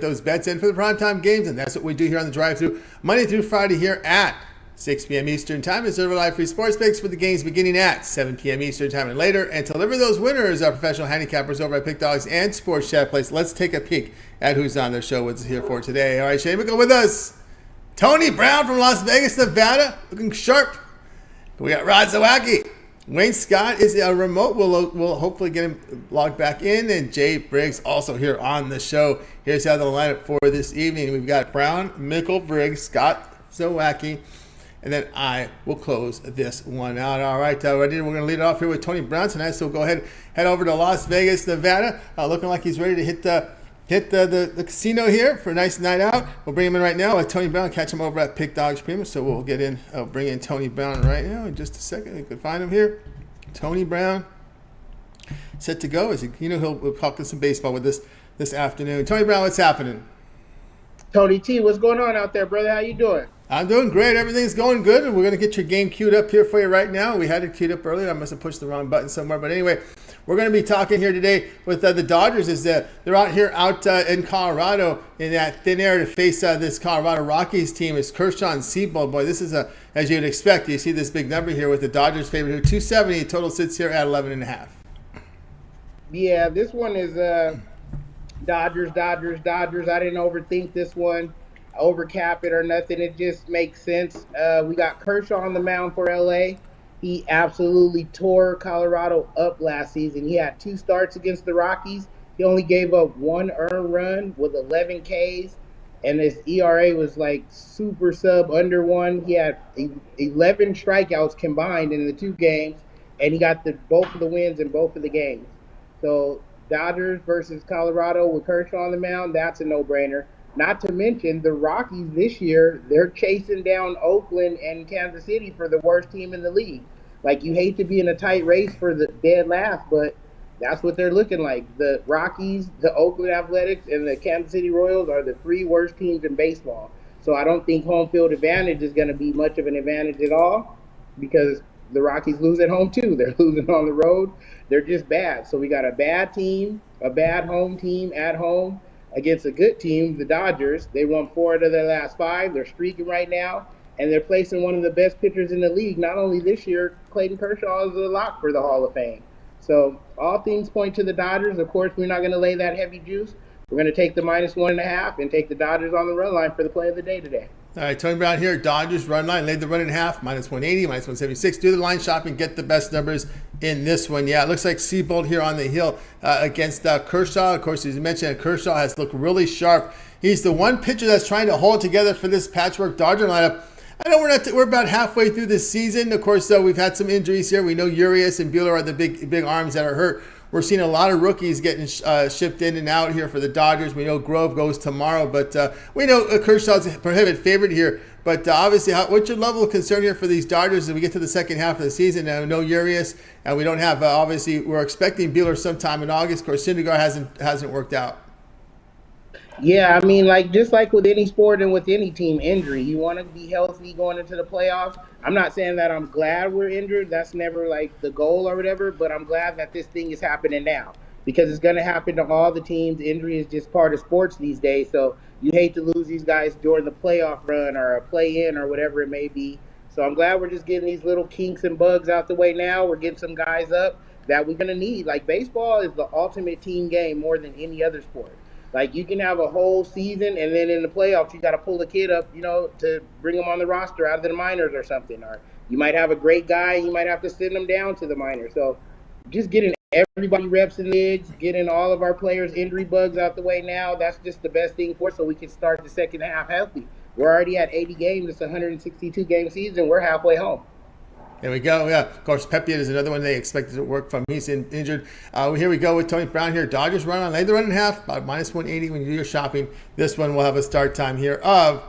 those bets in for the primetime games, and that's what we do here on the drive-thru Monday through Friday here at 6 p.m. Eastern Time. It's over live free sports picks for the games beginning at 7 p.m. Eastern Time and later. And to deliver those winners, our professional handicappers over at Pick Dawgz and Sports Chat Place. Let's take a peek at who's on their show with us here for today. All right, Shane Mickle with us. Tony Brown from Las Vegas, Nevada, looking sharp. We got Rod Zawacky. Wayne Scott is a remote. We'll hopefully get him logged back in. And Jay Briggs also here on the show. Here's how the lineup for this evening. We've got Brown, Mickle, Briggs, Scott, Zawacky. And then I will close this one out. All right, we're going to lead it off here with Tony Brown tonight. So we'll go ahead and head over to Las Vegas, Nevada. Looking like he's ready to hit the casino here for a nice night out. We'll bring him in right now. Tony Brown, catch him over at Pick Dawgz Premium. So we'll get in, bring in Tony Brown right now in just a second. You can find him here. Tony Brown, set to go. He'll talk some baseball with this afternoon. Tony Brown, what's happening? Tony T, what's going on out there, brother? How you doing? I'm doing great. Everything's going good. And we're going to get your game queued up here for you right now. We had it queued up earlier. I must have pushed the wrong button somewhere. But anyway, we're going to be talking here today with the Dodgers. They're out here in Colorado in that thin air to face this Colorado Rockies team. It's Kershaw and Seabold. Boy, this is as you'd expect. You see this big number here with the Dodgers favorite here. 270. Total sits here at 11.5. Yeah, this one is Dodgers. I didn't overthink this one. Overcap it or nothing. It just makes sense. We got Kershaw on the mound for LA. He absolutely tore Colorado up last season. He had 2 starts against the Rockies. He only gave up 1 earned run with 11 Ks, and his ERA was like super sub under 1. He had 11 strikeouts combined in the 2 games, and he got both of the wins in both of the games. So Dodgers versus Colorado with Kershaw on the mound, that's a no-brainer. Not to mention the Rockies this year, they're chasing down Oakland and Kansas City for the worst team in the league. Like, you hate to be in a tight race for the dead last, but that's what they're looking like. The Rockies, the Oakland Athletics, and the Kansas City Royals are the 3 worst teams in baseball. So I don't think home field advantage is going to be much of an advantage at all, because the Rockies lose at home too. They're losing on the road. They're just bad. So we got a bad team, a bad home team at home, against a good team, the Dodgers. They won 4 out of their last 5. They're streaking right now, and they're placing one of the best pitchers in the league. Not only this year, Clayton Kershaw is a lock for the Hall of Fame. So all things point to the Dodgers. Of course, we're not going to lay that heavy juice. We're going to take the -1.5 and take the Dodgers on the run line for the play of the day today. All right, Tony Brown here. Dodgers run line. Laid the run in half. -180, -176. Do the line shopping. Get the best numbers in this one. Yeah, it looks like Seabold here on the hill against Kershaw. Of course, as you mentioned, Kershaw has looked really sharp. He's the one pitcher that's trying to hold together for this patchwork Dodger lineup. I know we're about halfway through this season. Of course, we've had some injuries here. We know Urias and Buehler are the big arms that are hurt. We're seeing a lot of rookies getting shipped in and out here for the Dodgers. We know Grove goes tomorrow, but we know Kershaw's a prohibited favorite here. But obviously, what's your level of concern here for these Dodgers as we get to the second half of the season? Now, no Urias, and we don't have, obviously, we're expecting Buehler sometime in August. Of course, Syndergaard hasn't worked out. Yeah, I mean, just like with any sport and with any team injury, you want to be healthy going into the playoffs. I'm not saying that I'm glad we're injured. That's never the goal or whatever, but I'm glad that this thing is happening now, because it's going to happen to all the teams. Injury is just part of sports these days, so you hate to lose these guys during the playoff run or a play-in or whatever it may be. So I'm glad we're just getting these little kinks and bugs out the way now. We're getting some guys up that we're going to need. Baseball is the ultimate team game more than any other sport. You can have a whole season, and then in the playoffs, you got to pull a kid up, to bring him on the roster out of the minors or something. Or you might have a great guy, you might have to send him down to the minors. So just getting everybody reps in leagues, getting all of our players' injury bugs out the way now, that's just the best thing for us, so we can start the second half healthy. We're already at 80 games. It's a 162-game season. We're halfway home. There we go. Yeah, of course, Pepiot is another one they expected to work from. He's injured. Here we go with Tony Brown here. Dodgers run on. Lay the run in half, about -180 when you do your shopping. This one will have a start time here of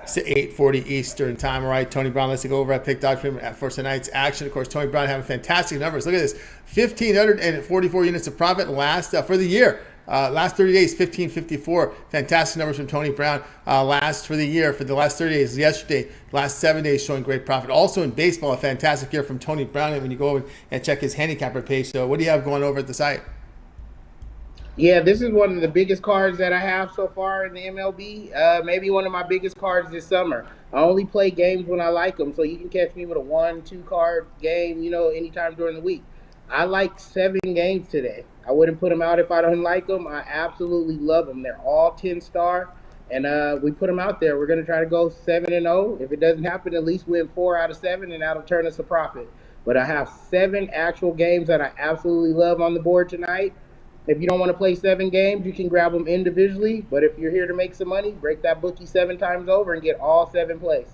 8:40 Eastern time. All right, Tony Brown, let's go over at Pick Dawgz for tonight's action. Of course, Tony Brown having fantastic numbers. Look at this, 1,544 units of profit last for the year. Last 30 days, 1554. Fantastic numbers from Tony Brown. Last for the year, for the last 30 days, yesterday, last 7 days showing great profit. Also in baseball, a fantastic year from Tony Brown. And when you go over and check his handicapper page, so what do you have going over at the site? Yeah, this is one of the biggest cards that I have so far in the MLB. Maybe one of my biggest cards this summer. I only play games when I like them, so you can catch me with a one, two card game, anytime during the week. I like 7 games today. I wouldn't put them out if I don't like them. I absolutely love them. They're all 10-star, and we put them out there. We're gonna try to go 7-0. If it doesn't happen, at least win 4 out of 7, and that'll turn us a profit. But I have 7 actual games that I absolutely love on the board tonight. If you don't want to play 7 games, you can grab them individually. But if you're here to make some money, break that bookie 7 times over and get all 7 plays.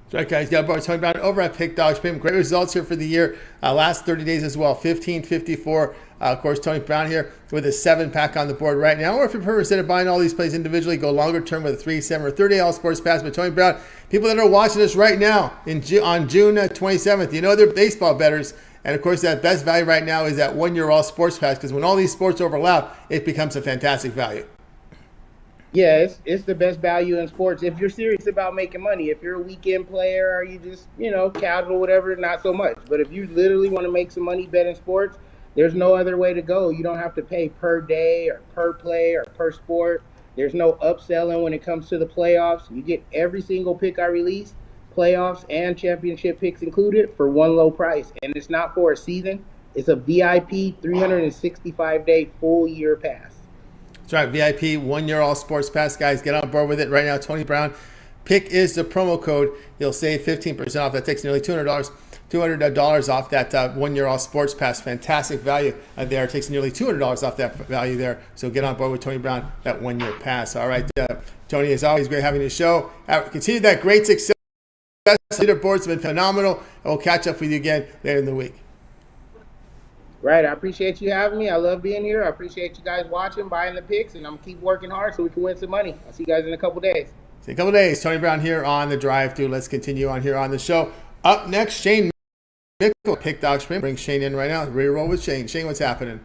That's right, guys. Got Bart talking about it over at Pick Dawgz. Great results here for the year. Last 30 days as well. 1554. Of course, Tony Brown here with a 7-pack on the board right now. Or if you prefer, instead of buying all these plays individually, go longer term with a 3, 7, or 30 All Sports Pass. But Tony Brown, people that are watching us right now on June 27th, they're baseball bettors. And of course, that best value right now is that 1 year All Sports Pass, because when all these sports overlap, it becomes a fantastic value. Yeah, it's the best value in sports. If you're serious about making money, if you're a weekend player or you just, casual, whatever, not so much. But if you literally want to make some money betting sports, there's no other way to go. You don't have to pay per day or per play or per sport. There's no upselling when it comes to the playoffs. You get every single pick I release, playoffs and championship picks included, for one low price. And it's not for a season. It's a VIP 365-day full year pass. That's right, VIP 1 year All Sports Pass, guys. Get on board with it right now. Tony Brown, pick is the promo code. You'll save 15% off. That takes nearly $200 off that 1 year All Sports Pass. Fantastic value there. It takes nearly $200 off that value there. So get on board with Tony Brown, that 1 year pass. All right, Tony, as always, great having you on the show. Continue that great success. Leaderboards have been phenomenal, and we'll catch up with you again later in the week. Right. I appreciate you having me. I love being here. I appreciate you guys watching, buying the picks, and I'm going to keep working hard so we can win some money. I'll see you guys in a couple days. See you in a couple days. Tony Brown here on the Drive-Thru. Let's continue on here on the show. Up next, Shane Mickle, Pick Dawgz. Bring Shane in right now. Ready to roll with Shane. Shane, what's happening?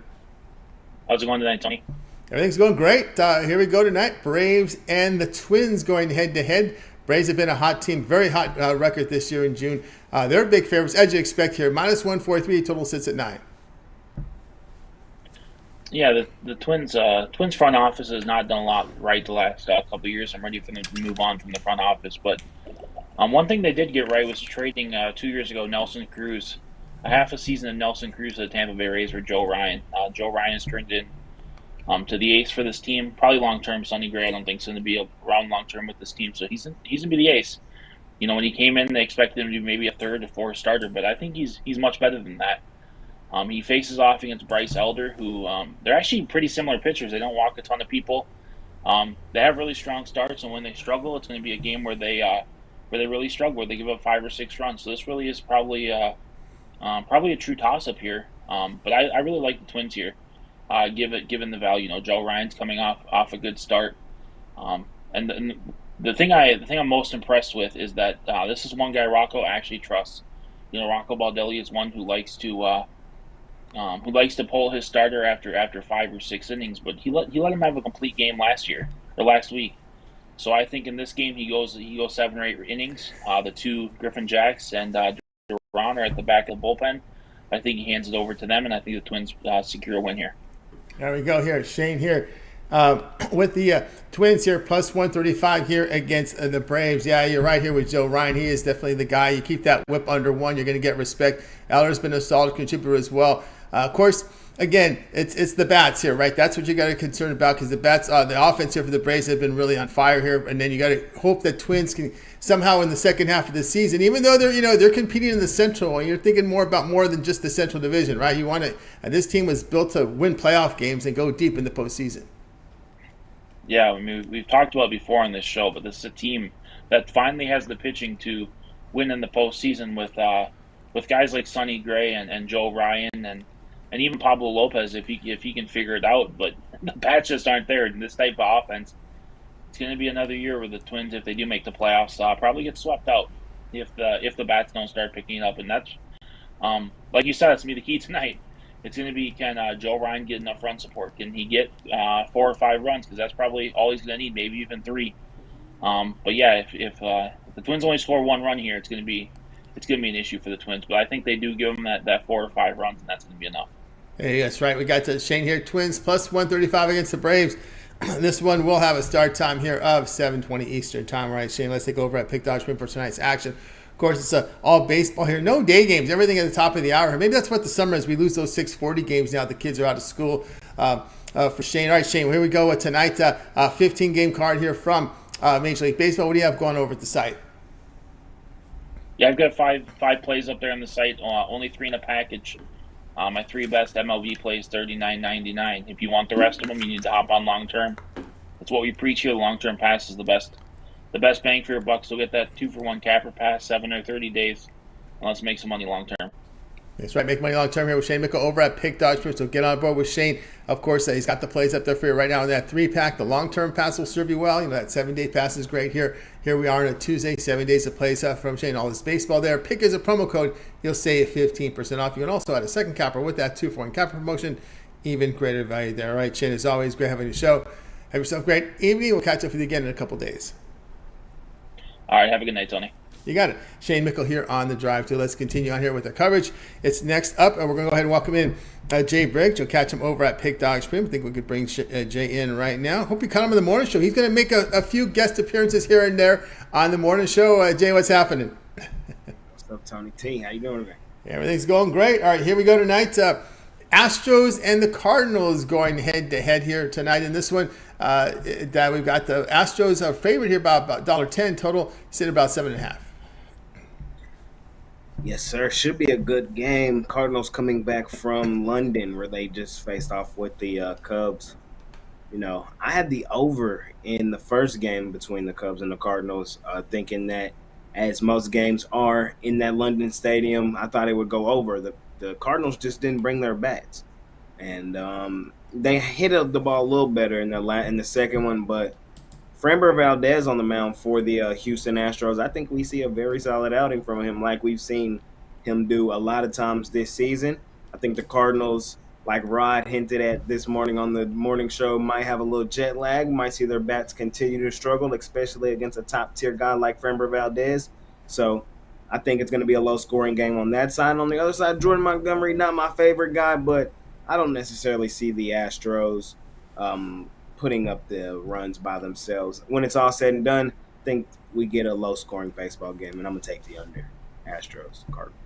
How's it going tonight, Tony? Everything's going great. Here we go tonight. Braves and the Twins going head-to-head. Braves have been a hot team, very hot record this year in June. They're big favorites, as you expect here. Minus 143, total sits at 9. Yeah, the Twins front office has not done a lot right the last couple of years. I'm ready for them to move on from the front office. But one thing they did get right was trading 2 years ago Nelson Cruz, a half a season of Nelson Cruz to the Tampa Bay Rays for Joe Ryan. Joe Ryan has turned in to the ace for this team. Probably long term. Sonny Gray, I don't think is going to be around long term with this team, so he's going to be the ace. When he came in, they expected him to be maybe a third or fourth starter, but I think he's much better than that. He faces off against Bryce Elder, who they're actually pretty similar pitchers. They don't walk a ton of people. They have really strong starts, and when they struggle, it's going to be a game where they really struggle, where they give up 5 or 6 runs. So this really is probably a true toss-up here. But I really like the Twins here, given the value. Joe Ryan's coming off a good start, and the thing I'm most impressed with is that this is one guy Rocco actually trusts. Rocco Baldelli is one who likes to pull his starter after 5 or 6 innings, but he let him have a complete game last week. So I think in this game he goes 7 or 8 innings. The 2 Griffin Jacks and Duran are at the back of the bullpen. I think he hands it over to them, and I think the Twins secure a win here. There we go. Here, Shane here with the Twins here, plus 135 here against the Braves. Yeah, you're right here with Joe Ryan. He is definitely the guy. You keep that whip under 1, you're going to get respect. Eller's been a solid contributor as well. Of course, again, it's the bats here, right? That's what you got to be concerned about, because the bats, the offense here for the Braves have been really on fire here, and then you got to hope that Twins can somehow in the second half of the season, even though they're competing in the Central, and you're thinking more than just the Central Division, right? You want to. This team was built to win playoff games and go deep in the postseason. Yeah, we've talked about it before on this show, but this is a team that finally has the pitching to win in the postseason with guys like Sonny Gray and Joe Ryan and even Pablo Lopez if he can figure it out. But the bats just aren't there in this type of offense. It's going to be another year where the Twins, if they do make the playoffs, probably get swept out if the bats don't start picking it up. And that's like you said, that's going to be the key tonight. It's going to be, can Joe Ryan get enough run support? Can he get 4 or 5 runs? Because that's probably all he's going to need, maybe even 3. But yeah, if the Twins only score 1 run here, it's going to be an issue for the Twins. But I think they do give them that 4 or 5 runs, and that's going to be enough. Hey, that's right. We got Shane here. Twins plus 135 against the Braves. This one will have a start time here of 7:20 Eastern time. All right, Shane, let's take over at Pick Dawgz for tonight's action. Of course, it's all baseball here. No day games. Everything at the top of the hour. Maybe that's what the summer is. We lose those 6:40 games now. The kids are out of school. For Shane. All right, Shane, here we go. Tonight, 15-game card here from Major League Baseball. What do you have going over at the site? Yeah, I've got five plays up there on the site. Only 3 in a package. My 3 best MLB plays, $39.99. If you want the rest of them, you need to hop on long term. That's what we preach here. Long term pass is the best bang for your buck. So get that 2-for-1 capper pass, 7 or 30 days, and let's make some money long term. That's right. Make money long term here with Shane Mickle over at Pick Dawgz. So get on board with Shane. Of course, he's got the plays up there for you right now in that 3-pack. The long-term pass will serve you well. You know, that 7-day pass is great here. Here we are on a Tuesday, 7 days of plays from Shane. All this baseball there. Pick as a promo code. You'll save 15% off. You can also add a second capper with that 2-for-1 capper promotion. Even greater value there. All right, Shane, as always, great having you show. Have yourself a great evening. We'll catch up with you again in a couple days. All right, have a good night, Tony. You got it. Shane Mickle here on the drive too. Let's continue on here with the coverage. It's next up, and we're going to go ahead and welcome in Jay Briggs. You'll catch him over at Pick Dawgz Premium. I think we could bring Jay in right now. Hope you caught him on the morning show. He's going to make a few guest appearances here and there on the morning show. Jay, what's happening? What's up, Tony T? How you doing today? Everything's going great. All right, here we go tonight. Astros and the Cardinals going head-to-head here tonight in this one. That we've got the Astros favorite here about $1.10 total. Sitting about 7.5. Yes, sir. Should be a good game. Cardinals coming back from London where they just faced off with the Cubs. You know, I had the over in the first game between the Cubs and the Cardinals, thinking that as most games are in that London stadium, I thought it would go over. The Cardinals just didn't bring their bats. And they hit the ball a little better in the second one, but Framber Valdez on the mound for the Houston Astros. I think we see a very solid outing from him like we've seen him do a lot of times this season. I think the Cardinals, like Rod hinted at this morning on the morning show, might have a little jet lag, might see their bats continue to struggle, especially against a top-tier guy like Framber Valdez. So I think it's going to be a low-scoring game on that side. On the other side, Jordan Montgomery, not my favorite guy, but I don't necessarily see the Astros putting up the runs by themselves. When it's all said and done, I think we get a low-scoring baseball game, and I'm going to take the under. Astros, Cardinals.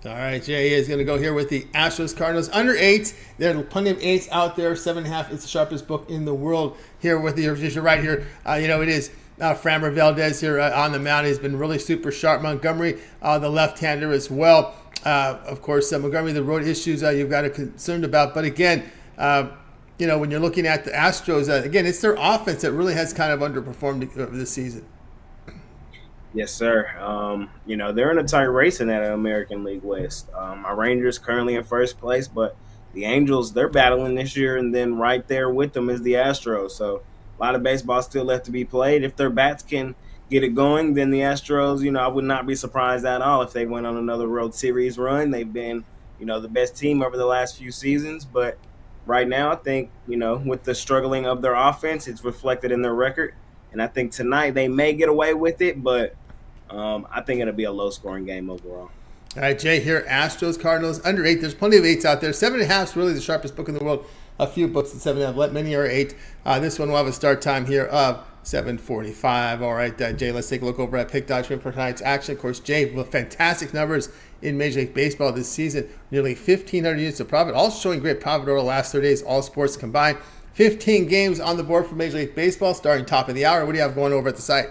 All right, Jay is going to go here with the Astros Cardinals under 8. There are plenty of 8s out there. 7.5 is the sharpest book in the world. Here with you're right here. It is Framber Valdez here on the mound. He's been really super sharp. Montgomery, the left-hander as well. Of course, Montgomery, the road issues you've got to be concerned about. But again, when you're looking at the Astros, again, it's their offense that really has kind of underperformed this season. Yes, sir. They're in a tight race in that American League West. Our Rangers currently in first place, but the Angels, they're battling this year, and then right there with them is the Astros. So a lot of baseball still left to be played. If their bats can get it going, then the Astros, I would not be surprised at all if they went on another World Series run. They've been, the best team over the last few seasons, but right now, I think, with the struggling of their offense, it's reflected in their record. And I think tonight they may get away with it, but I think it'll be a low-scoring game overall. All right, Jay, here, Astros, Cardinals, under 8. There's plenty of 8s out there. 7.5 is really the sharpest book in the world. A few books at 7.5. Many are 8. This one will have a start time here of 7:45. All right, Jay, let's take a look over at Pick Dawgz for tonight's action. Of course, Jay, with fantastic numbers in Major League Baseball this season. Nearly 1,500 units of profit, all showing great profit over the last 30 days, all sports combined. 15 games on the board for Major League Baseball, starting top of the hour. What do you have going over at the site?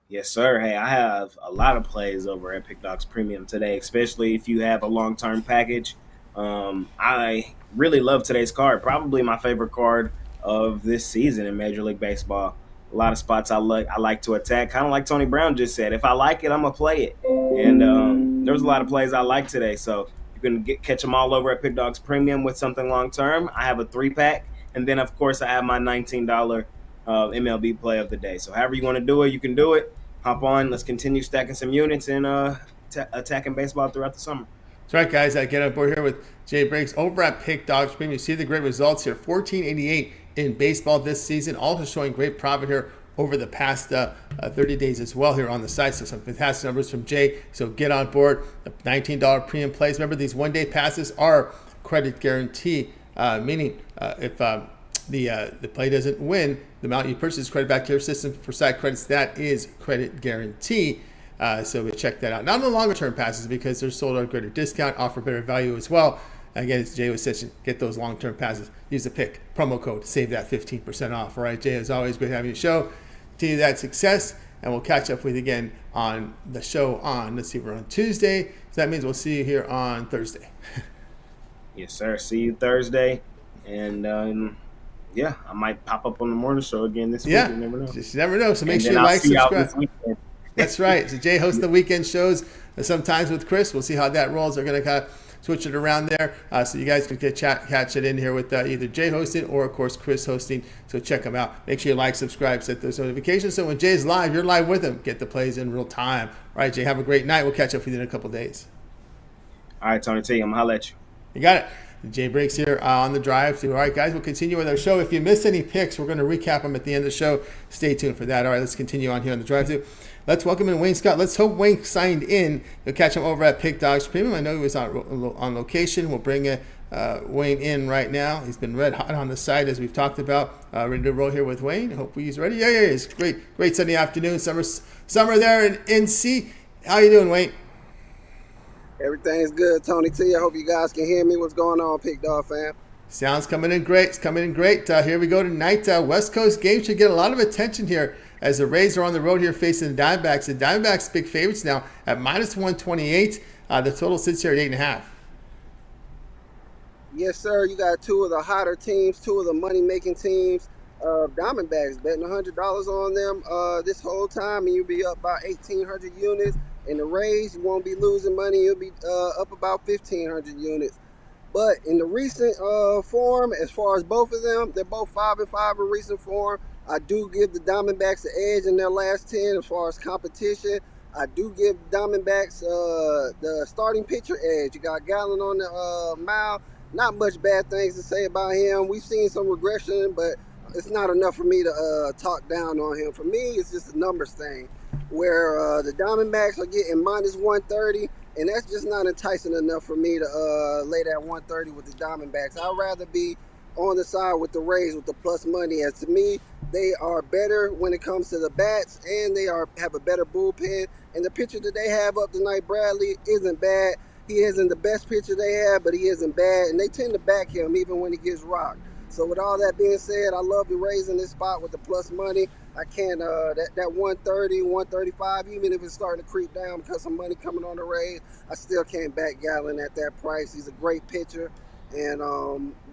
Yes, sir. Hey, I have a lot of plays over at Pick Dawgz Premium today, especially if you have a long-term package. I really love today's card, probably my favorite card of this season in Major League Baseball. A lot of spots I like to attack, kind of like Tony Brown just said. If I like it, I'm going to play it. And there's a lot of plays I like today, so you can catch them all over at Pick Dawgz Premium with something long-term. I have a 3-pack, and then, of course, I have my $19 MLB play of the day. So however you want to do it, you can do it. Hop on. Let's continue stacking some units and attacking baseball throughout the summer. That's right, guys. I get on board here with Jay Briggs over at Pick Dawgz Premium. You see the great results here. 1488 in baseball this season. Also showing great profit here over the past 30 days as well here on the site. So some fantastic numbers from Jay. So get on board. The $19 premium plays. Remember, these one-day passes are, of credit guarantee, meaning if the play doesn't win, the amount you purchase is credit back to your system for side credits. That is credit guarantee. So we check that out. Not on the longer term passes because they're sold at a greater discount, offer better value as well. Again, as Jay was saying, get those long-term passes. Use the pick promo code, save that 15% off. All right, Jay, as always, great having you show. Continue that success, and we'll catch up with you again on the show on, let's see, we're on Tuesday. So that means we'll see you here on Thursday. Yes, sir. See you Thursday. And, yeah, I might pop up on the morning show again this week. You never know. Just never know. So make sure you like, subscribe. That's right. So Jay hosts the weekend shows sometimes with Chris. We'll see how that rolls. They're going to kind of switch it around there, so you guys can catch it in here with either Jay hosting or, of course, Chris hosting. So check them out. Make sure you like, subscribe, set those notifications. So when Jay's live, you're live with him. Get the plays in real time. All right, Jay, have a great night. We'll catch up with you in a couple days. All right, Tony T, I'm going to holler at you. You got it. Jay Briggs here on the drive through. All right, guys, we'll continue with our show. If you missed any picks, we're going to recap them at the end of the show. Stay tuned for that. All right, let's continue on here on the drive through. Let's welcome in Wayne Scott. Let's hope Wayne signed in. You'll catch him over at Pick Dawgz Premium. I know he was on location. We'll bring Wayne in right now. He's been red hot on the site, as we've talked about. Ready to roll here with Wayne. Hopefully he's ready. Yeah, it's great Sunday afternoon. Summer there in NC. How you doing, Wayne? Everything's good, Tony T. I hope you guys can hear me. What's going on, Pick Dawg fam? Sounds coming in great. It's coming in great. Here we go tonight. West Coast game should get a lot of attention here as the Rays are on the road here facing the Diamondbacks. The Diamondbacks big favorites now at -128. The total sits here at 8.5. Yes, sir. You got two of the hotter teams, two of the money-making teams. Diamondbacks betting $100 on them this whole time, and you'll be up about 1,800 units. In the Rays, you won't be losing money. You'll be up about 1,500 units. But in the recent form, as far as both of them, they're both 5-5 in recent form. I do give the Diamondbacks the edge in their last 10 as far as competition. I do give Diamondbacks the starting pitcher edge. You got Gallen on the mound. Not much bad things to say about him. We've seen some regression, but it's not enough for me to talk down on him. For me, it's just a numbers thing, where the Diamondbacks are getting -130, and that's just not enticing enough for me to lay that 130 with the Diamondbacks. I'd rather be on the side with the Rays with the plus money, as to me, they are better when it comes to the bats, and they have a better bullpen. And the pitcher that they have up tonight, Bradley, isn't bad. He isn't the best pitcher they have, but he isn't bad, and they tend to back him even when he gets rocked. So with all that being said, I love the Rays in this spot with the plus money. I can't, that 130, 135, even if it's starting to creep down because of money coming on the Rays, I still can't back Gallen at that price. He's a great pitcher. And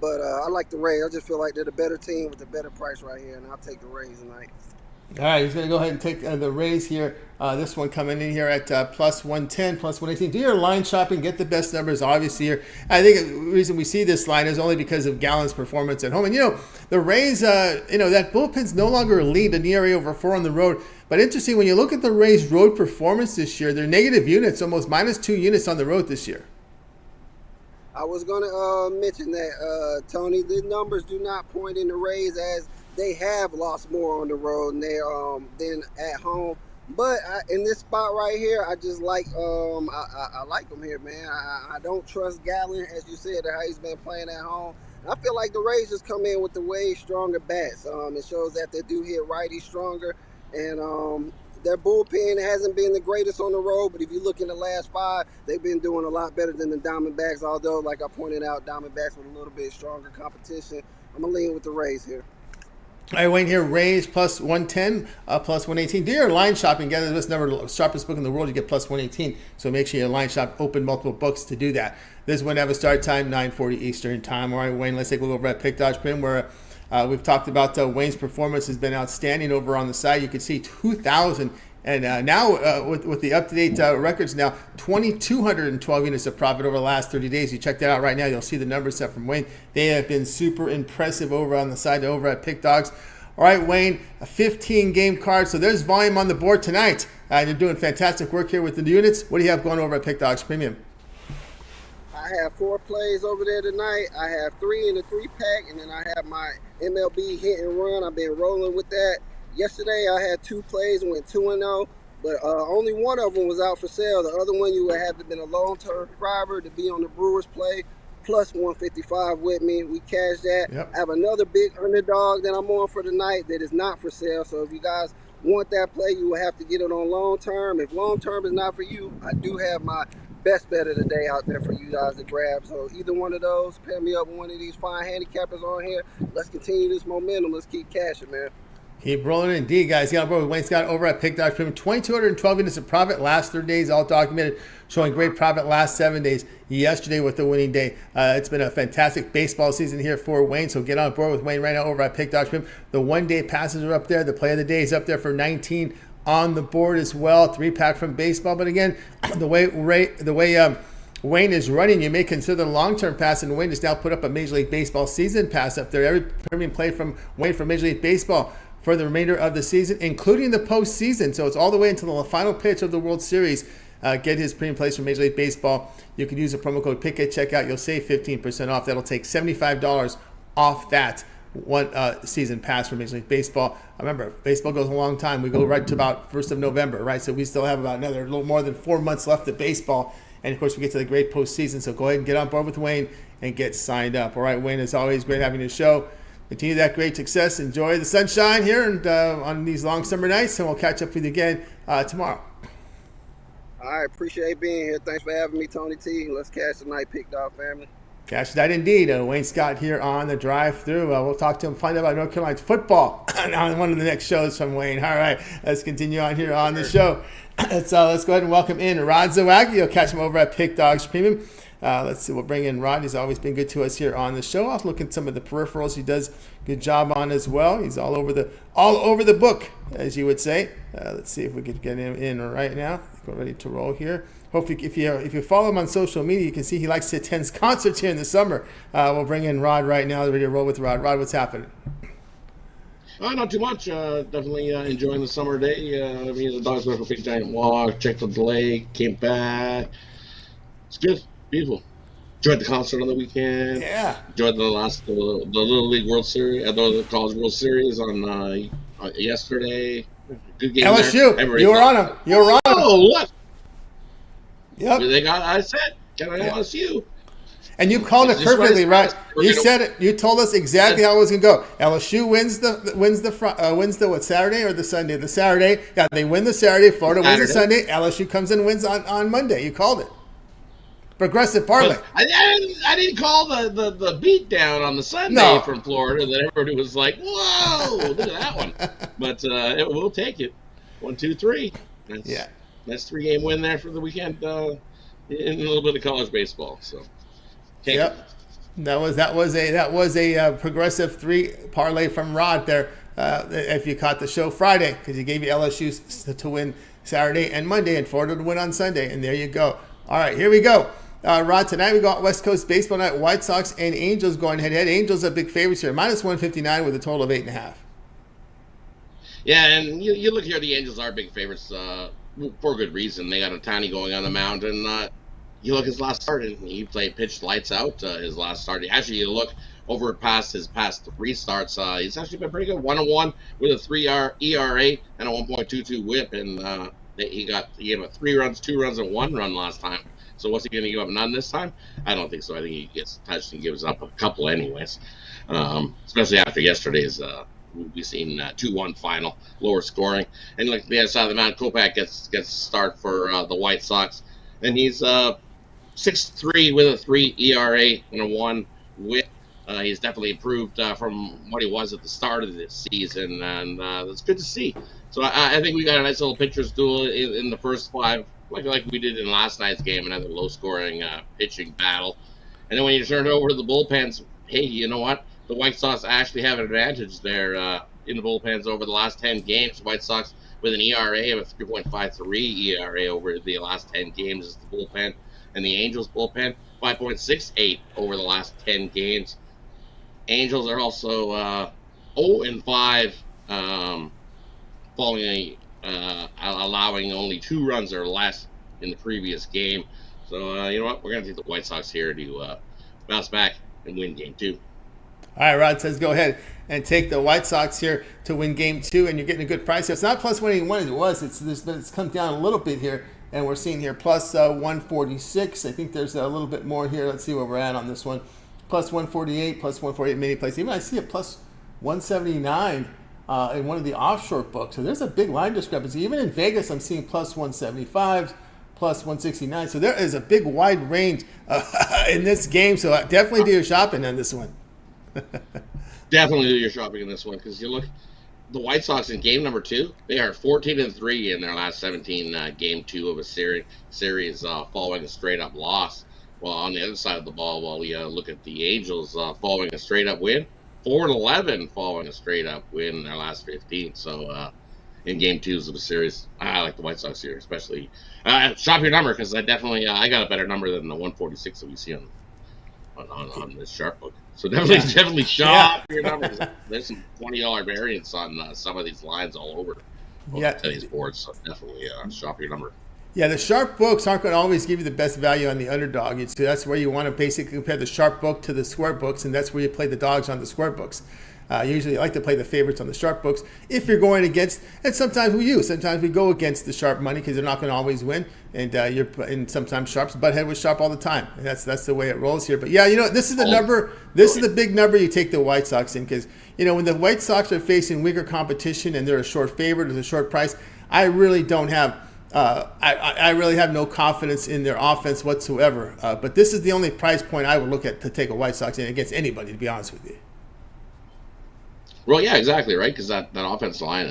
but I like the Rays. I just feel like they're the better team with the better price right here, and I'll take the Rays tonight. All right, he's going to go ahead and take the Rays here. This one coming in here at +110, +118. Do your line shopping, get the best numbers, obviously. Here, I think the reason we see this line is only because of Gallen's performance at home. And, the Rays, that bullpen's no longer elite, an ERA over 4 on the road. But interesting, when you look at the Rays' road performance this year, they're negative units, almost -2 units on the road this year. I was going to mention that, Tony. The numbers do not point in the Rays as they have lost more on the road than at home. But in this spot right here, I just like I like them here, man. I don't trust Gallen, as you said, how he's been playing at home. I feel like the Rays just come in with the way stronger bats. It shows that they do hit righties stronger, and their bullpen hasn't been the greatest on the road, but if you look in the last 5, they've been doing a lot better than the Diamondbacks, although, like I pointed out, Diamondbacks with a little bit stronger competition. I'm going to lean with the Rays here. All right, Wayne here, Rays +110, +118. Do your line shopping. Get the best number, sharpest book in the world, you get +118. So make sure your line shop open multiple books to do that. This one have a start time, 9:40 Eastern time. All right, Wayne, let's take a look over at Pick Dawgz Premium, where we've talked about Wayne's performance has been outstanding over on the side. You can see 2,000. And now with the up-to-date records now, 2,212 units of profit over the last 30 days. You check that out right now. You'll see the numbers set from Wayne. They have been super impressive over on the side over at Pick Dawgz. All right, Wayne, a 15-game card. So there's volume on the board tonight. You're doing fantastic work here with the units. What do you have going over at Pick Dawgz Premium? I have 4 plays over there tonight. I have 3 in the 3-pack, and then I have my MLB hit and run. I've been rolling with that. Yesterday, I had 2 plays and went 2-0, but only one of them was out for sale. The other one, you would have to been a long-term subscriber to be on the Brewers play. plus 155 with me. We cashed that. Yep. I have another big underdog that I'm on for the night that is not for sale. So if you guys want that play, you will have to get it on long term. If long term is not for you, I do have my best bet of the day out there for you guys to grab. So either one of those, pair me up with one of these fine handicappers on here. Let's continue this momentum. Let's keep cashing, man. Keep rolling indeed, guys. Get on board with Wayne Scott over at Pick Dawgz Premium. 2,212 units of profit last 3 days, all documented, showing great profit last 7 days. Yesterday with the winning day. It's been a fantastic baseball season here for Wayne, so get on board with Wayne right now over at Pick Dawgz Premium. The one-day passes are up there. The play of the day is up there for 19 on the board as well. 3-pack from baseball. But again, the way Wayne is running, you may consider the long-term pass, and Wayne has now put up a Major League Baseball season pass up there. Every premium play from Wayne for Major League Baseball for the remainder of the season, including the postseason. So it's all the way until the final pitch of the World Series. Get his premium plays from Major League Baseball. You can use the promo code PICK at checkout. You'll save 15% off. That'll take $75 off that one season pass for Major League Baseball. Remember, baseball goes a long time. We go right to about 1st of November, right? So we still have about another little more than 4 months left of baseball. And, of course, we get to the great postseason. So go ahead and get on board with Wayne and get signed up. All right, Wayne, it's always great having you on the show. Continue that great success. Enjoy the sunshine here and on these long summer nights. And we'll catch up with you again tomorrow. I appreciate being here. Thanks for having me, Tony T. Let's cash tonight, Pick Dawg family. Cash that indeed. Wayne Scott here on the drive-through. We'll talk to him, find out about North Carolina's football on one of the next shows from Wayne. All right, let's continue on here on the show. Let's go ahead and welcome in Rod Zawacky. You'll catch him over at Pick Dawgz Premium. Let's see. We'll bring in Rod. He's always been good to us here on the show. I'll look at some of the peripherals he does a good job on as well. He's all over the book, as you would say. Let's see if we could get him in right now. We're ready to roll here. Hopefully, if you follow him on social media, you can see he likes to attend concerts here in the summer. We'll bring in Rod right now. Ready to roll with Rod. Rod, what's happening? Not too much. Definitely enjoying the summer day. Me and the dogs went for a big giant walk, checked the lake, came back. It's good. Beautiful. Enjoyed the concert on the weekend. Yeah. Enjoyed the Little League World Series, the College World Series on yesterday. Good game. LSU. There. You were on them. Oh, look. Yep. I said, can I LSU? And you called it perfectly, right? You said it. You told us exactly how it was going to go. LSU wins the Saturday or the Sunday? The Saturday. Yeah, they win the Saturday. Florida wins the Sunday. LSU comes in and wins on Monday. You called it. Progressive parlay. I didn't call the beat down on the Sunday from Florida that everybody was like, whoa, look at that one. But we'll take it. 1, 2, 3. That's 3-game win there for the weekend in a little bit of college baseball. So yep. That was a progressive 3 parlay from Rod there. If you caught the show Friday, because he gave you LSU to win Saturday and Monday and Florida to win on Sunday, and there you go. All right, here we go. Rod, tonight we got West Coast Baseball Night. White Sox and Angels going head-to-head. Angels are big favorites here, minus 159 with a total of 8.5. Yeah, and you look here, the Angels are big favorites for good reason. They got Ohtani going on the mound, and you look his last start, and he pitched lights out his last start. Actually, you look over past his past 3 starts, he's actually been pretty good. 1-1 with a 3 ERA and a 1.22 WHIP, and he gave up 3 runs, 2 runs, and 1 run last time. So what's he going to give up? None this time? I don't think so. I think he gets touched and gives up a couple anyways. Especially after yesterday's we've seen 2-1 final, lower scoring. And like the other side of the mound, Kopech gets a start for the White Sox. And he's 6.3 with a 3 ERA and a 1 WHIP. He's definitely improved from what he was at the start of this season, and that's good to see. So I think we got a nice little pitcher's duel in the first 5, like we did in last night's game, another low-scoring pitching battle. And then when you turn it over to the bullpens, hey, you know what? The White Sox actually have an advantage there in the bullpens over the last 10 games. The White Sox with an ERA of a 3.53 ERA over the last 10 games is the bullpen. And the Angels bullpen, 5.68 over the last 10 games. Angels are also 0-5, allowing only 2 runs or less in the previous game. So, you know what? We're going to take the White Sox here to bounce back and win Game 2. All right, Rod says go ahead and take the White Sox here to win Game 2, and you're getting a good price. It's not plus 181 as it was. It's come down a little bit here and we're seeing here plus 146. I think there's a little bit more here. Let's see where we're at on this one. Plus 148, plus 148 mini place. Even I see a plus 179 in one of the offshore books. So there's a big line discrepancy. Even in Vegas, I'm seeing plus 175, plus 169. So there is a big wide range in this game. So definitely do your shopping on this one. Definitely do your shopping in this one, because you look, the White Sox in game number 2, they are 14-3 in their last 17 game 2 of a series following a straight up loss. Well, on the other side of the ball, while we look at the Angels following a straight up win, 4-11 following a straight up win in their last 15. So in game 2s of a series, I like the White Sox here, especially shop your number, because I definitely I got a better number than the 146 that we see on this sharp book. So definitely shop your numbers. There's some $20 variants on some of these lines all over today's boards. So definitely shop your number. Yeah, the sharp books aren't going to always give you the best value on the underdog. So that's where you want to basically compare the sharp book to the square books, and that's where you play the dogs on the square books. Usually I like to play the favorites on the sharp books if you're going against, and sometimes we go against the sharp money because they're not going to always win, and sometimes sharps butt head with sharp all the time, and that's the way it rolls here. But yeah, this is the number, this is the big number you take the White Sox in, because when the White Sox are facing weaker competition and they're a short favorite or a short price, I really don't have I really have no confidence in their offense whatsoever. But this is the only price point I would look at to take a White Sox in against anybody, to be honest with you. Well, yeah, exactly, right? Because that offensive line,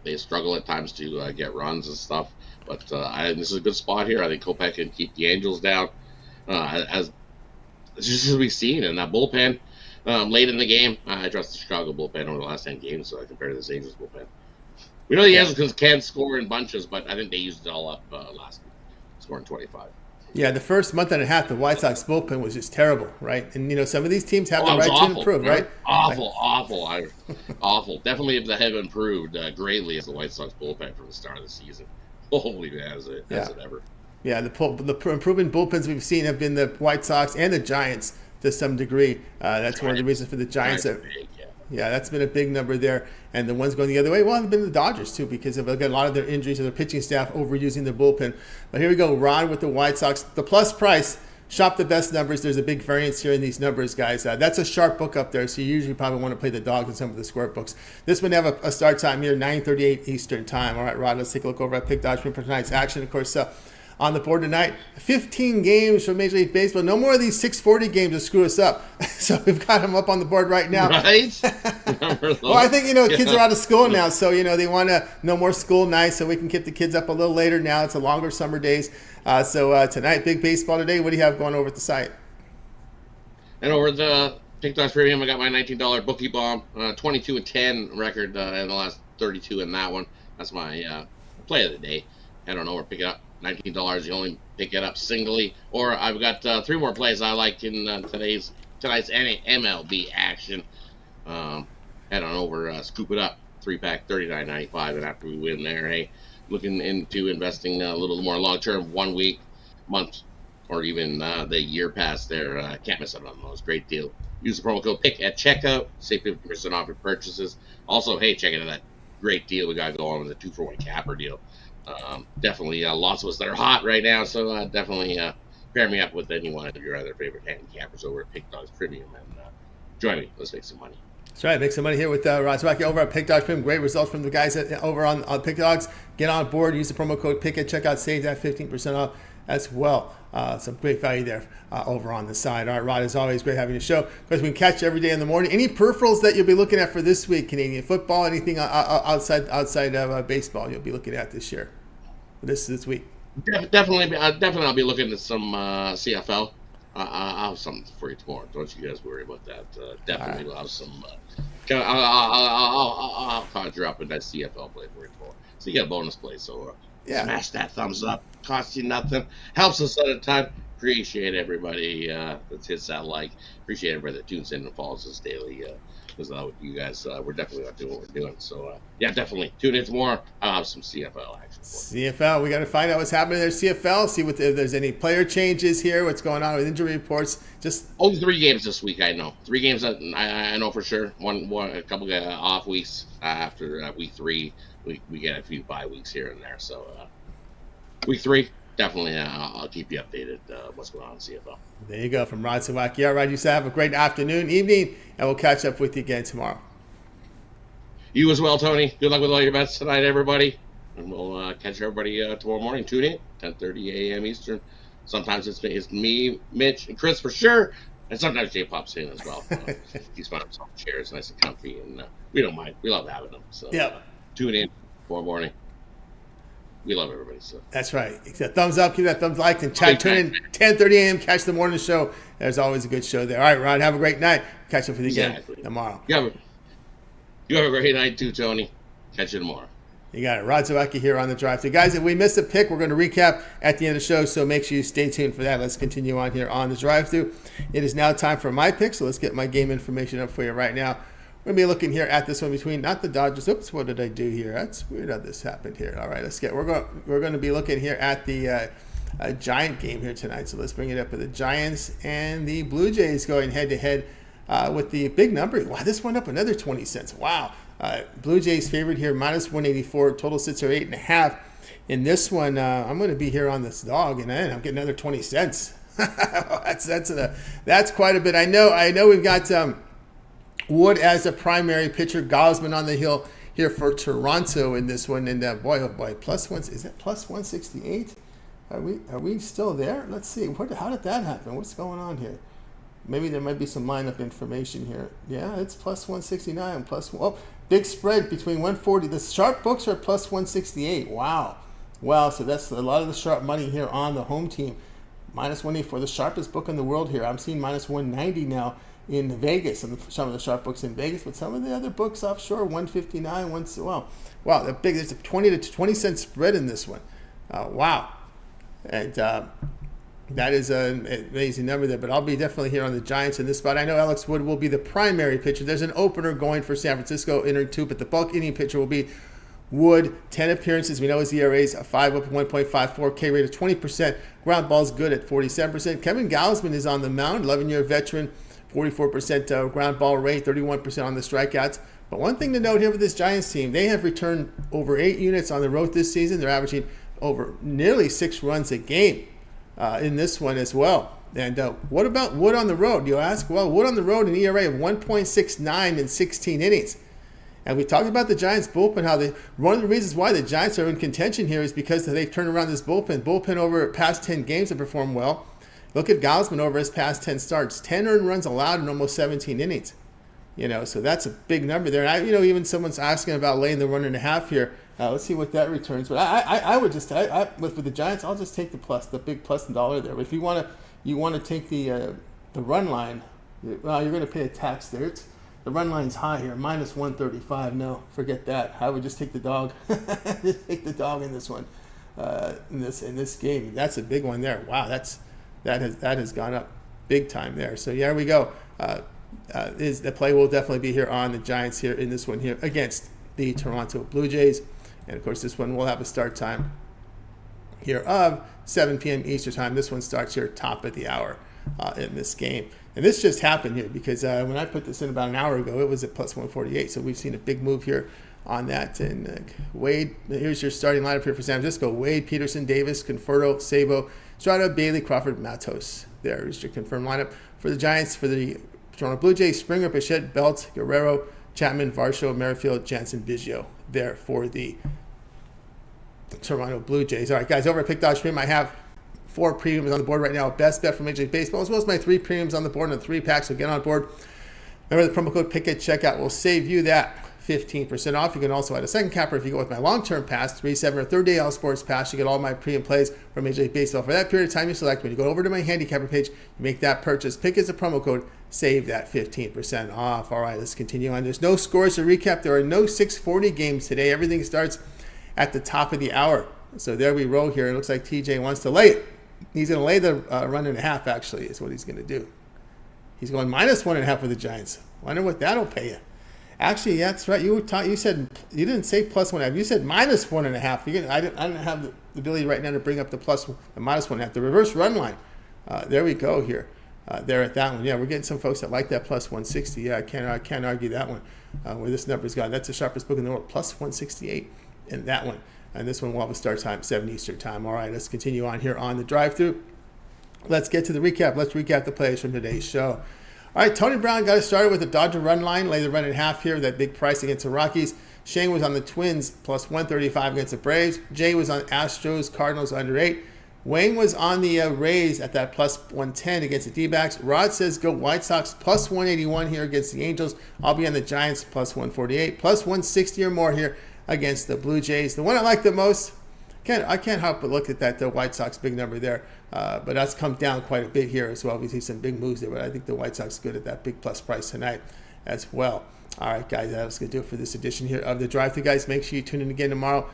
they struggle at times to get runs and stuff. But this is a good spot here. I think Kopech can keep the Angels down, as just as we've seen in that bullpen late in the game. I trust the Chicago bullpen over the last 10 games compared to this Angels bullpen. We know the Angels can score in bunches, but I think they used it all up last week, scoring 25. Yeah, the first month and a half, the White Sox bullpen was just terrible, right? And, some of these teams have the right to improve, right? Awful. Definitely they have improved greatly as the White Sox bullpen from the start of the season. Holy man, has it ever. Yeah, the improving bullpens we've seen have been the White Sox and the Giants to some degree. That's one of the reasons for the Giants. Yeah, that's been a big number there. And the ones going the other way, well, have been the Dodgers, too, because they've got a lot of their injuries to their pitching staff overusing their bullpen. But here we go, Ron with the White Sox. The plus price, shop the best numbers. There's a big variance here in these numbers, guys. That's a sharp book up there, so you usually probably want to play the Dawgz in some of the square books. This one have a start time here, 9:38 Eastern time. All right, Rod, let's take a look over at Pick Dodge for tonight's action. Of course, on the board tonight, 15 games from Major League Baseball. No more of these 640 games to screw us up. So we've got them up on the board right now. Right? Well, I think, kids are out of school now, so, they want to no more school nights, so we can keep the kids up a little later now. It's a longer summer days. So tonight, big baseball today. What do you have going over at the site? And over the Pick Dodge Premium, I got my $19 bookie bomb, 22-10 record in the last 32 in that one. That's my play of the day. Head on over, pick it up. $19, you only pick it up singly. Or I've got 3 more plays I like in tonight's MLB action. Head on over, scoop it up. 3-pack, $39.95. And after we win there, hey, looking into investing a little more long-term, 1 week, month, or even the year past there. Can't miss out on those. Great deal. Use the promo code PICK at checkout. Save 50% off your purchases. Also, hey, check out that great deal we got going with the 2-for-1 capper deal. Definitely lots of us that are hot right now, so definitely pair me up with any one of your other favorite handicappers over at Pick Dodge Premium and join me. Let's make some money. That's right. Make some money here with Rod Zawacky over at Pick Dodge Premium. Great results from the guys over on Pick Dogs. Get on board. Use the promo code PICK at checkout. Save that 15% off as well. Some great value there over on the side. All right, Rod, as always, great having you show. Of course, we can catch you every day in the morning. Any peripherals that you'll be looking at for this week? Canadian football, anything outside of baseball you'll be looking at this year, this week? Definitely, I'll be looking at some CFL. I'll have something for you tomorrow. Don't you guys worry about that. Definitely, we'll have some. I'll conjure up a nice CFL play for you tomorrow. So you get a bonus play. So smash that thumbs up. Costs you nothing. Helps us at a time. Appreciate everybody that hits that like. Appreciate everybody that tunes in and follows us daily. Because without you guys, we're definitely not doing what we're doing. So, definitely tune in tomorrow. I'll have some CFL action for you. CFL, we got to find out what's happening there. CFL, see if there's any player changes here, what's going on with injury reports. Just only 3 games this week, I know. 3 games that I know for sure. A couple of off weeks after week 3. We get a few bye weeks here and there. So, week 3, definitely I'll keep you updated what's going on in CFL. There you go, from Rod Zawacky. All right, you have a great afternoon, evening, and we'll catch up with you again tomorrow. You as well, Tony. Good luck with all your bets tonight, everybody. And we'll catch everybody tomorrow morning. Tune in, 10:30 a.m. Eastern. Sometimes it's me, Mitch, and Chris for sure. And sometimes Jay pops in as well. He's found himself chairs nice and comfy, and we don't mind. We love having them. So tune in tomorrow morning. We love everybody. So that's right. Thumbs up, keep that thumbs like, and chat. Tune in 10:30 a.m. Catch the morning show. There's always a good show there. All right, Rod, have a great night. Catch up with you again tomorrow. You have a great night too, Tony. Catch you tomorrow. You got it. Rod Zawacky here on the Drive Thru. Guys, if we missed a pick, we're going to recap at the end of the show, so make sure you stay tuned for that. Let's continue on here on the Drive Thru. It is now time for my pick, so let's get my game information up for you right now. We're going to be looking here at this one between, not the Dodgers. Oops, what did I do here? That's weird how this happened here. All right, we're going to be looking here at the Giant game here tonight. So let's bring it up with the Giants and the Blue Jays going head-to-head with the big number. Wow, this went up another 20 cents. Wow. Blue Jays favored here, minus 184. Total sits here 8.5. In this one, I'm going to be here on this dog, and I'm getting another 20 cents. That's quite a bit. I know we've got Wood as a primary pitcher, Gausman on the hill here for Toronto in this one. And boy, oh boy, is that plus 168? Are we still there? Let's see. How did that happen? What's going on here? Maybe there might be some lineup information here. Yeah, it's plus 169. Big spread between 140. The sharp books are plus 168. Wow. So that's a lot of the sharp money here on the home team. Minus 184, the sharpest book in the world here. I'm seeing minus 190 now in Vegas, and some of the sharp books in Vegas, but some of the other books offshore, 159. Wow, there's a 20 to 20 cent spread in this one. Wow. And that is an amazing number there, but I'll be definitely here on the Giants in this spot. I know Alex Wood will be the primary pitcher. There's an opener going for San Francisco, inning 2, but the bulk inning pitcher will be Wood. 10 appearances. We know his ERA is a 5 up, 1.54, K rate of 20%. Ground ball's good at 47%. Kevin Gausman is on the mound, 11-year veteran, 44% ground ball rate, 31% on the strikeouts. But one thing to note here with this Giants team, they have returned over 8 units on the road this season. They're averaging over nearly 6 runs a game in this one as well. And what about Wood on the road? You'll ask, well, Wood on the road, an ERA of 1.69 in 16 innings. And we talked about the Giants bullpen, one of the reasons why the Giants are in contention here is because they've turned around this bullpen. Bullpen over past 10 games have performed well. Look at Gausman over his past 10 starts. 10 earned runs allowed in almost 17 innings. So that's a big number there. And even someone's asking about laying the 1.5 here. Let's see what that returns. But I would just, with the Giants, I'll just take the big plus $1 there. But if you want to take the run line, well, you're going to pay a tax there. The run line's high here, minus 135. No, forget that. I would just take the dog. Just take the dog in this one, in this game. That's a big one there. Wow, that has gone up big time there. So here we go. The play will definitely be here on the Giants here in this one here against the Toronto Blue Jays. And of course, this one will have a start time here of 7 p.m. Eastern time. This one starts here top of the hour in this game. And this just happened here because when I put this in about an hour ago, it was at plus 148. So we've seen a big move here on that. And Wade, here's your starting lineup here for San Francisco. Wade, Peterson, Davis, Conforto, Sabo, Strada, Bailey, Crawford, Matos. There is your confirmed lineup. For the Giants, for the Toronto Blue Jays, Springer, Bichette, Belt, Guerrero, Chapman, Varsho, Merrifield, Jansen, Biggio. There for the Toronto Blue Jays. All right, guys, over at Pick Dodge Premium, I have 4 premiums on the board right now. Best bet for Major League Baseball, as well as my 3 premiums on the board and the 3-pack. So get on board. Remember, the promo code PICK at checkout will save you that 15% off. You can also add a second capper if you go with my long-term pass, 3, 7, or 3rd day All Sports Pass. You get all my pre and plays for Major League Baseball. For that period of time you select, when you go over to my handicapper page, you make that purchase. Pick as a promo code, save that 15% off. All right, let's continue on. There's no scores to recap. There are no 640 games today. Everything starts at the top of the hour. So there we roll here. It looks like TJ wants to lay it. He's going to lay the 1.5, actually, is what he's going to do. He's going minus 1.5 for the Giants. Wonder what that'll pay you. Actually, that's right. You said you didn't say plus 1.5. You said minus 1.5. I didn't have the ability right now to bring up the minus 1.5. The reverse run line. There we go here. There at that one. Yeah, we're getting some folks that like that plus 160. Yeah, I can't argue that one. Where this number's gone. That's the sharpest book in the world. Plus 168 in that one. And this one will have a start time, 7 Eastern time. All right, let's continue on here on the drive-thru. Let's get to the recap. Let's recap the plays from today's show. All right, Tony Brown got us started with the Dodger run line, lay the run at half here, that big price against the Rockies. Shane was on the Twins, plus 135 against the Braves. Jay was on Astros, Cardinals under 8. Wayne was on the Rays at that plus 110 against the D-backs. Rod says go White Sox, plus 181 here against the Angels. I'll be on the Giants, plus 148, plus 160 or more here against the Blue Jays. The one I like the most, I can't help but look at that White Sox big number there. But that's come down quite a bit here as well. We see some big moves there, but I think the White Sox good at that big plus price tonight as well. All right, guys, that's going to do it for this edition here of the Drive-Thru. Guys, make sure you tune in again tomorrow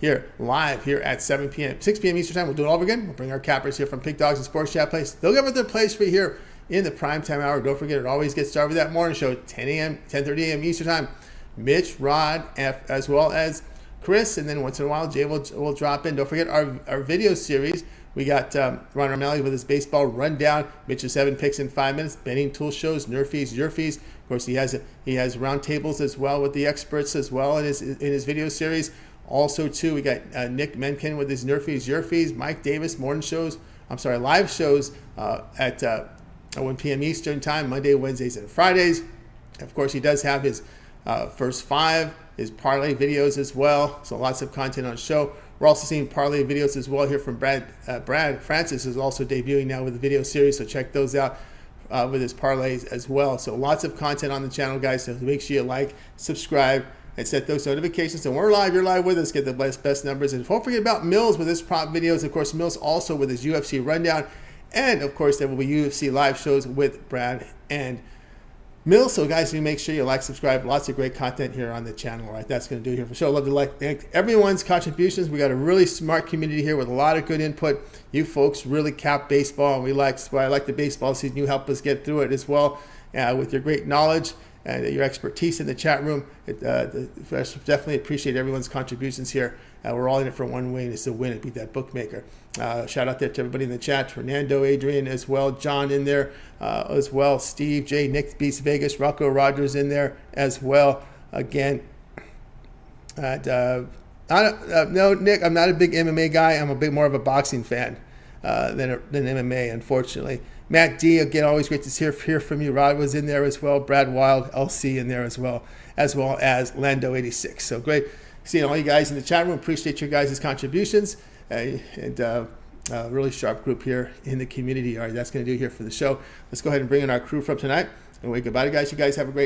here, live here at 7 p.m., 6 p.m. Eastern time. We'll do it all over again. We'll bring our cappers here from Pick Dawgz and Sports Chat Place. They'll give us their place for you here in the primetime hour. Don't forget, it always gets started with that morning show at 10 a.m., 10:30 a.m. Eastern time. Mitch, Rod, as well as Chris, and then once in a while, Jay will drop in. Don't forget our video series. We got Ron O'Malley with his baseball rundown. Mitch's 7 picks in 5 minutes. Betting tool shows, Nerfies, Yerfies. Of course, he has roundtables as well with the experts as well in his video series. Also, too, we got Nick Menken with his Nerfies, Yerfies. Mike Davis live shows at 1 p.m. Eastern time, Monday, Wednesdays, and Fridays. Of course, he does have his first 5, his parlay videos as well. So lots of content on the show. We're also seeing parlay videos as well here from Brad. Francis is also debuting now with a video series, so check those out with his parlays as well. So lots of content on the channel, guys. So make sure you like, subscribe, and set those notifications. So when we're live, you're live with us. Get the best numbers. And don't forget about Mills with his prop videos. Of course, Mills also with his UFC rundown. And, of course, there will be UFC live shows with Brad and Mills. So, guys, you make sure you like, subscribe. Lots of great content here on the channel. All right, that's going to do it here for the show. Love to thank everyone's contributions. We got a really smart community here with a lot of good input. You folks really cap baseball, and I like the baseball season. You help us get through it as well with your great knowledge and your expertise in the chat room. Definitely appreciate everyone's contributions here. We're all in it for one win. It's to win and beat that bookmaker. Shout out there to everybody in the chat. Fernando, Adrian as well. John in there as well. Steve, Jay, Nick Beats Vegas. Rocco Rogers in there as well. Again. No, Nick, I'm not a big MMA guy. I'm a bit more of a boxing fan than MMA, unfortunately. Matt D, again, always great to hear from you. Rod was in there as well. Brad Wild, LC in there as well as Lando86. So great seeing all you guys in the chat room. Appreciate your guys' contributions. And really sharp group here in the community. All right, that's going to do it here for the show. Let's go ahead and bring in our crew from tonight. And wait, goodbye, guys. You guys have a great